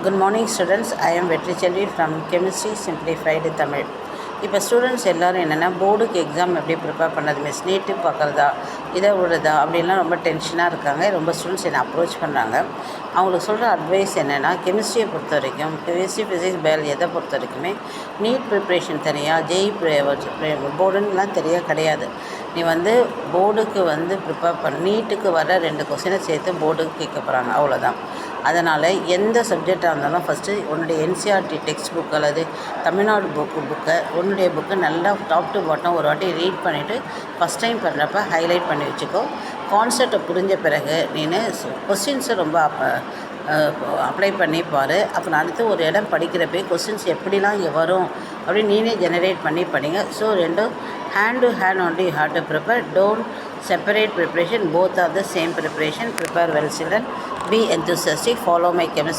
Good morning students. I am Vetrichelvi from Chemistry Simplified Tamil. இப்போ students எல்லோரும் என்னென்னா போர்டுக்கு எக்ஸாம் எப்படி ப்ரிப்பேர் பண்ணது மிஸ் நீட்டு பார்க்குறதா இதை விடுறதா அப்படின்லாம் ரொம்ப டென்ஷனாக இருக்காங்க. ரொம்ப ஸ்டூடெண்ட்ஸ் என்னை அப்ரோச் பண்ணுறாங்க. அவங்களுக்கு சொல்கிற அட்வைஸ் என்னென்னா, கெமிஸ்ட்ரியை பொறுத்த வரைக்கும் கெமிஸ்ட்ரி, ஃபிசிக்ஸ், பயாலஜி எதை பொறுத்த வரைக்குமே நீட் ப்ரிப்ரேஷன் தனியாக போர்டுன்னெலாம் கிடையாது. நீ போர்டுக்கு ப்ரிப்பேர் பண்ண நீட்டுக்கு வர 2 கொஸ்டினை சேர்த்து போர்டுக்கு கேட்க போகிறாங்க, அவ்வளோதான். அதனால் எந்த சப்ஜெக்டாக இருந்தாலும் ஃபஸ்ட்டு உன்னுடைய என்சிஆர்டி டெக்ஸ்ட் புக் அல்லது தமிழ்நாடு உன்னுடைய புக்கை நல்லா டாப் டு பாட்டம் ஒரு வாட்டி ரீட் பண்ணிவிட்டு ஃபஸ்ட் டைம் பண்ணுறப்ப ஹைலைட் பண்ணி வச்சுக்கோ. கான்செப்டை புரிஞ்ச பிறகு கொஸ்டின்ஸை ரொம்ப அப்ளை பண்ணி பாரு. அப்புறம் அடுத்து ஒரு இடம் படிக்கிறப்பே கொஸ்டின்ஸ் எப்படிலாம் இங்கே வரும் அப்படின்னு நீனே ஜெனரேட் பண்ணி படிங்க. ஸோ ரெண்டும் hand to hand only you have to prepare. Don't separate preparation. Both are the same preparation. Prepare well children. Be enthusiastic. Follow my chemistry.